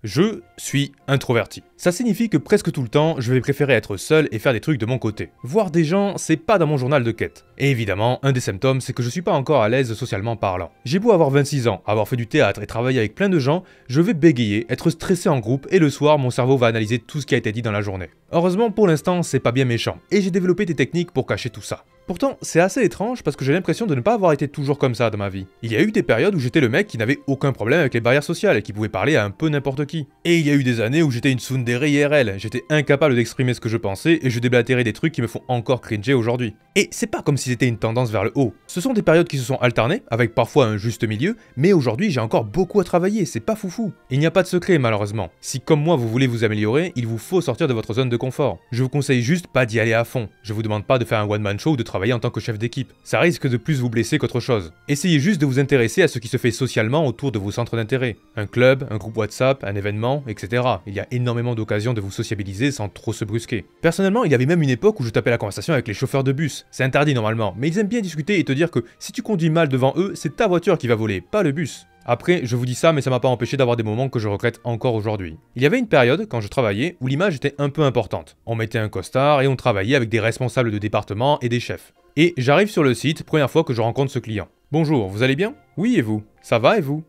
Je suis introverti. Ça signifie que presque tout le temps, je vais préférer être seul et faire des trucs de mon côté. Voir des gens, c'est pas dans mon journal de quête. Et évidemment, un des symptômes, c'est que je suis pas encore à l'aise socialement parlant. J'ai beau avoir 26 ans, avoir fait du théâtre et travailler avec plein de gens, je vais bégayer, être stressé en groupe et le soir, mon cerveau va analyser tout ce qui a été dit dans la journée. Heureusement, pour l'instant, c'est pas bien méchant, et j'ai développé des techniques pour cacher tout ça. Pourtant, c'est assez étrange parce que j'ai l'impression de ne pas avoir été toujours comme ça dans ma vie. Il y a eu des périodes où j'étais le mec qui n'avait aucun problème avec les barrières sociales et qui pouvait parler à un peu n'importe qui. Et il y a eu des années où j'étais une tsundere IRL, j'étais incapable d'exprimer ce que je pensais et je déblatérais des trucs qui me font encore cringer aujourd'hui. Et c'est pas comme si c'était une tendance vers le haut. Ce sont des périodes qui se sont alternées, avec parfois un juste milieu, mais aujourd'hui j'ai encore beaucoup à travailler, c'est pas foufou. Il n'y a pas de secret malheureusement. Si comme moi vous voulez vous améliorer, il vous faut sortir de votre zone de confort. Je vous conseille juste pas d'y aller à fond. Je vous demande pas de faire un one-man show ou de travailler en tant que chef d'équipe. Ça risque de plus vous blesser qu'autre chose. Essayez juste de vous intéresser à ce qui se fait socialement autour de vos centres d'intérêt. Un club, un groupe WhatsApp, un événement, etc. Il y a énormément d'occasions de vous sociabiliser sans trop se brusquer. Personnellement, il y avait même une époque où je tapais la conversation avec les chauffeurs de bus. C'est interdit normalement, mais ils aiment bien discuter et te dire que si tu conduis mal devant eux, c'est ta voiture qui va voler, pas le bus. Après, je vous dis ça, mais ça m'a pas empêché d'avoir des moments que je regrette encore aujourd'hui. Il y avait une période, quand je travaillais, où l'image était un peu importante. On mettait un costard et on travaillait avec des responsables de département et des chefs. Et j'arrive sur le site, première fois que je rencontre ce client. Bonjour, vous allez bien? Oui, et vous? Ça va et vous?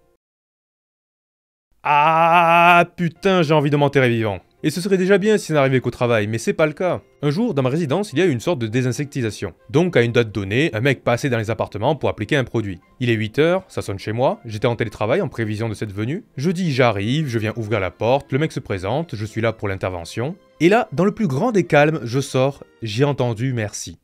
Ah putain, j'ai envie de m'enterrer vivant. Et ce serait déjà bien si ça n'arrivait qu'au travail, mais c'est pas le cas. Un jour, dans ma résidence, il y a une sorte de désinsectisation. Donc, à une date donnée, un mec passait dans les appartements pour appliquer un produit. Il est 8h, ça sonne chez moi, j'étais en télétravail en prévision de cette venue. Je dis j'arrive, je viens ouvrir la porte, le mec se présente, je suis là pour l'intervention. Et là, dans le plus grand des calmes, je sors, j'ai entendu merci.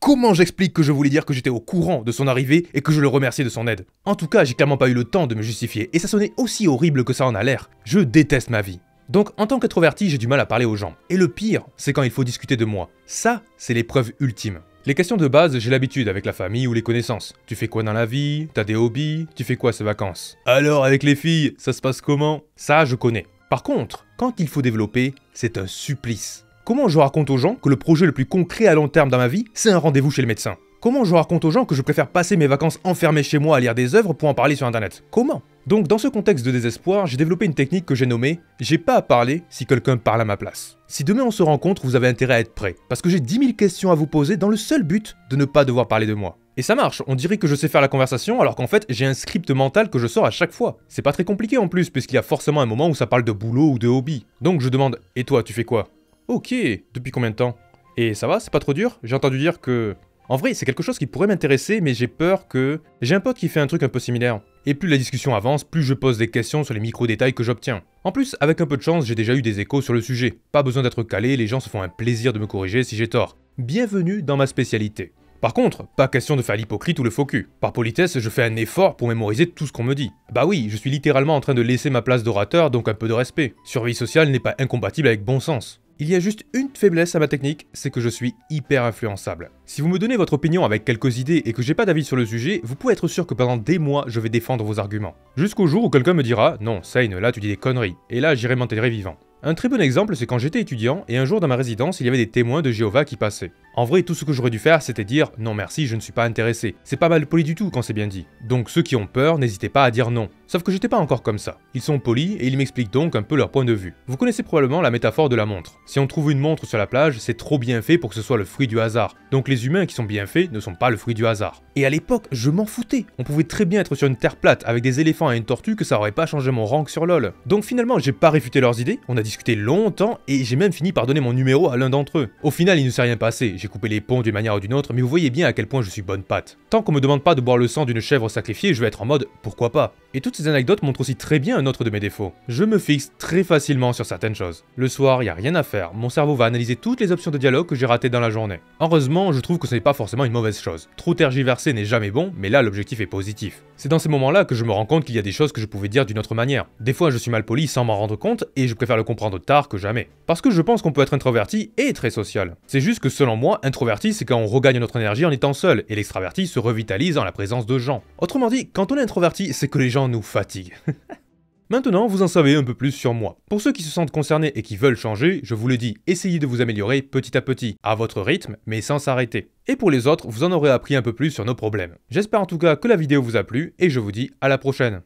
Comment j'explique que je voulais dire que j'étais au courant de son arrivée et que je le remerciais de son aide? En tout cas, j'ai clairement pas eu le temps de me justifier, et ça sonnait aussi horrible que ça en a l'air. Je déteste ma vie. Donc, en tant qu'introverti, j'ai du mal à parler aux gens. Et le pire, c'est quand il faut discuter de moi. Ça, c'est l'épreuve ultime. Les questions de base, j'ai l'habitude avec la famille ou les connaissances. Tu fais quoi dans la vie? T'as des hobbies? Tu fais quoi ces vacances? Alors, avec les filles, ça se passe comment? Ça, je connais. Par contre, quand il faut développer, c'est un supplice. Comment je raconte aux gens que le projet le plus concret à long terme dans ma vie, c'est un rendez-vous chez le médecin? Comment je raconte aux gens que je préfère passer mes vacances enfermées chez moi à lire des œuvres pour en parler sur internet? Comment? Donc dans ce contexte de désespoir, j'ai développé une technique que j'ai nommée « J'ai pas à parler si quelqu'un parle à ma place ». Si demain on se rencontre, vous avez intérêt à être prêt, parce que j'ai 10 000 questions à vous poser dans le seul but de ne pas devoir parler de moi. Et ça marche, on dirait que je sais faire la conversation alors qu'en fait j'ai un script mental que je sors à chaque fois. C'est pas très compliqué en plus, puisqu'il y a forcément un moment où ça parle de boulot ou de hobby. Donc je demande « Et toi, tu fais quoi ?» Ok, depuis combien de temps? Et ça va, c'est pas trop dur? J'ai entendu dire que... En vrai, c'est quelque chose qui pourrait m'intéresser, mais j'ai peur que... J'ai un pote qui fait un truc un peu similaire. Et plus la discussion avance, plus je pose des questions sur les micro-détails que j'obtiens. En plus, avec un peu de chance, j'ai déjà eu des échos sur le sujet. Pas besoin d'être calé, les gens se font un plaisir de me corriger si j'ai tort. Bienvenue dans ma spécialité. Par contre, pas question de faire l'hypocrite ou le faux cul. Par politesse, je fais un effort pour mémoriser tout ce qu'on me dit. Bah oui, je suis littéralement en train de laisser ma place d'orateur, donc un peu de respect. Survie sociale n'est pas incompatible avec bon sens. Il y a juste une faiblesse à ma technique, c'est que je suis hyper influençable. Si vous me donnez votre opinion avec quelques idées et que j'ai pas d'avis sur le sujet, vous pouvez être sûr que pendant des mois, je vais défendre vos arguments. Jusqu'au jour où quelqu'un me dira « Non, Seine, là tu dis des conneries », et là j'irai m'enterrer vivant. Un très bon exemple, c'est quand j'étais étudiant, et un jour dans ma résidence, il y avait des témoins de Jéhovah qui passaient. En vrai, tout ce que j'aurais dû faire, c'était dire « Non merci, je ne suis pas intéressé ». C'est pas mal poli du tout quand c'est bien dit. Donc ceux qui ont peur, n'hésitez pas à dire non. Sauf que j'étais pas encore comme ça. Ils sont polis et ils m'expliquent donc un peu leur point de vue. Vous connaissez probablement la métaphore de la montre. Si on trouve une montre sur la plage, c'est trop bien fait pour que ce soit le fruit du hasard. Donc les humains qui sont bien faits ne sont pas le fruit du hasard. Et à l'époque, je m'en foutais. On pouvait très bien être sur une terre plate avec des éléphants et une tortue que ça aurait pas changé mon rank sur LoL. Donc finalement, j'ai pas réfuté leurs idées, on a discuté longtemps et j'ai même fini par donner mon numéro à l'un d'entre eux. Au final, il ne s'est rien passé, j'ai coupé les ponts d'une manière ou d'une autre, mais vous voyez bien à quel point je suis bonne patte. Tant qu'on me demande pas de boire le sang d'une chèvre sacrifiée, je vais être en mode pourquoi pas. Et toutes ces anecdotes montrent aussi très bien un autre de mes défauts. Je me fixe très facilement sur certaines choses. Le soir, y a rien à faire, mon cerveau va analyser toutes les options de dialogue que j'ai ratées dans la journée. Heureusement, je trouve que ce n'est pas forcément une mauvaise chose. Trop tergiverser n'est jamais bon, mais là l'objectif est positif. C'est dans ces moments-là que je me rends compte qu'il y a des choses que je pouvais dire d'une autre manière. Des fois, je suis mal poli sans m'en rendre compte, et je préfère le comprendre tard que jamais. Parce que je pense qu'on peut être introverti et très social. C'est juste que selon moi, introverti, c'est quand on regagne notre énergie en étant seul, et l'extraverti se revitalise en la présence de gens. Autrement dit, quand on est introverti, c'est que les gens nous fatiguent. Maintenant, vous en savez un peu plus sur moi. Pour ceux qui se sentent concernés et qui veulent changer, je vous le dis, essayez de vous améliorer petit à petit, à votre rythme, mais sans s'arrêter. Et pour les autres, vous en aurez appris un peu plus sur nos problèmes. J'espère en tout cas que la vidéo vous a plu, et je vous dis à la prochaine.